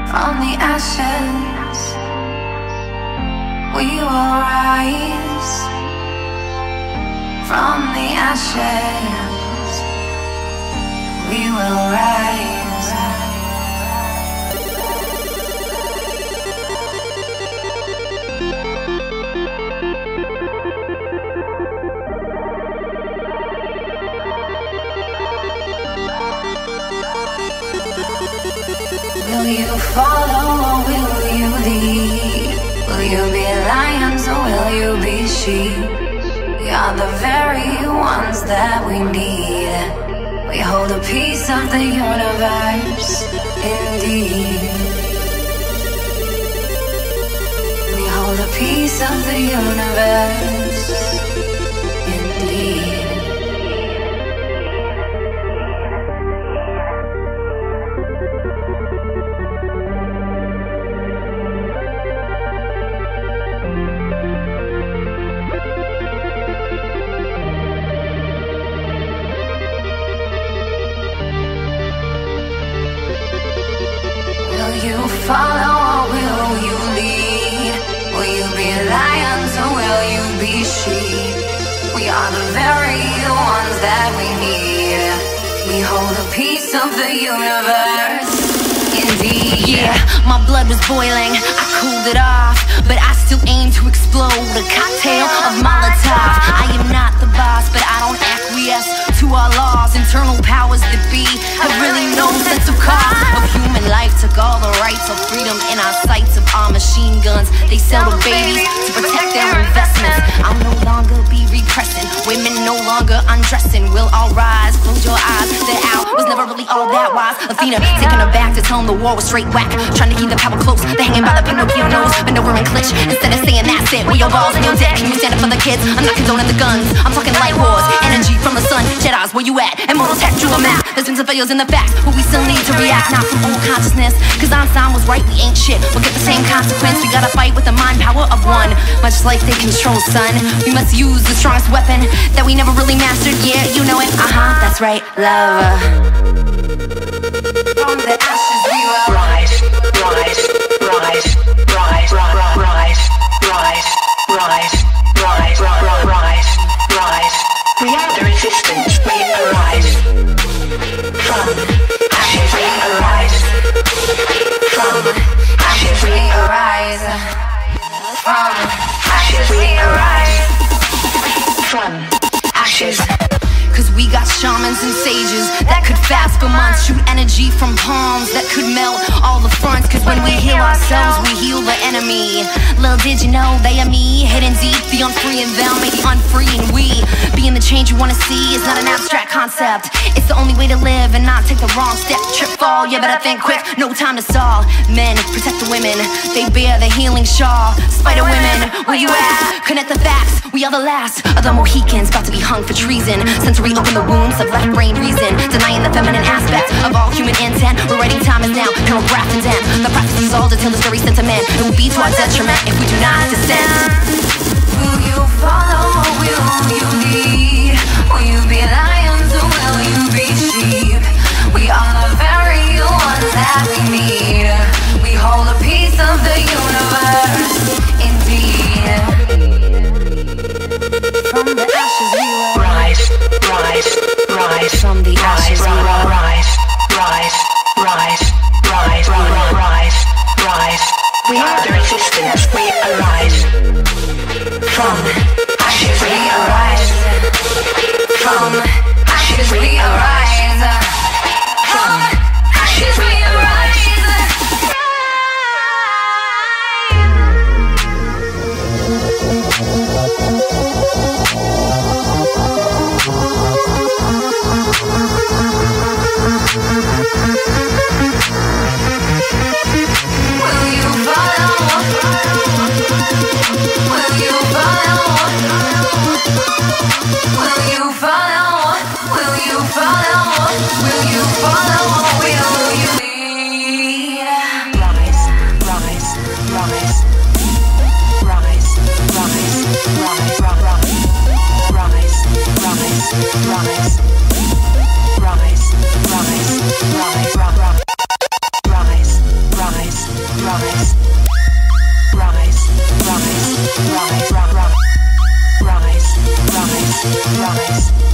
From the ashes, we will rise. From the ashes, we will rise. Will you follow or will you lead? Will you be lions or will you be sheep? We are the very ones that we need. We hold a piece of the universe, indeed. We hold a piece of the universe, indeed. Will you follow or will you lead? Will you be lions or will you be sheep? We are the very ones that we need. We hold a piece of the universe, indeed. Yeah, my blood was boiling, I cooled it off, but I still aim to explode a cocktail of Molotov. I am not the boss, but I don't acquiesce to our laws. Internal powers that be have really no sense of cost of human life. Took all the rights of freedom in our sights of our machine guns. They sell to babies to protect their investments. I'll no longer be repressing, women no longer undressing. We'll all rise, close your eyes. That Al was never really all that wise. Athena taking her back to tell him the war was straight whack. Trying to keep the power close, they're hanging by the Pinocchio nose. Maneuver and clinch, instead of saying that's it. With your balls and your dick, can you stand up for the kids? I'm not condoning the guns, I'm talking light wars. Energy from the sun, Jedi's where you at? Immortal tech, drew a map. There's been some failures in the facts, but we still need to react. Not from old consciousness, cause Einstein was right, we ain't shit. We'll get the same consequence, we gotta fight with the mind power of one. Much like they control sun, we must use the strongest weapon that we never really mastered. Yeah, you know it, that's right, love. From the ashes we will rise, rise, rise, rise, rise, rise, rise, rise, rise, rise, rise. We are the resistance, we arise. From ashes we arise. From ashes we arise. from ashes we arise. From ashes. Cause we got shamans and sages that could fast for months, shoot energy from palms that could melt all the fronts. Cause when we heal ourselves, we heal the enemy. Little did you know they are me, hidden deep. The unfree in them may be unfree in we. Being the change you wanna see is not an abstract concept. It's the only way to live and not take the wrong step. Trip, fall, you better think quick, no time to stall. Men, protect the women, they bear the healing shawl. Spider women, where you at? Connect the facts, we are the last of the Mohicans, about to be hung for treason. Sensory open the wounds of left brain reason, denying the feminine aspect of all human intent. We're writing time is now, Colonel Grafton's end. The prophecies all detail this very sentiment. It will be to our detriment if we do not descend. Will you follow or will you lead? Will you be lions or will you be sheep? We are the very ones that we need. We hold a piece of the universe, indeed. From the ashes we will rise, rise, rise. From the ashes we will rise, rise, rise, rise, rise, rise, rise. We are the resistance, we arise. From ashes we arise. from ashes we arise. From ashes we arise. Will you follow? Will you follow? Will you follow? Will you follow? Will you follow? Will you lead? Rise, rise, rise. Rise, rise, rise, rise. Rise, rise, rise. Rise, rise, rise, rise. Rise, rise. rise, rise.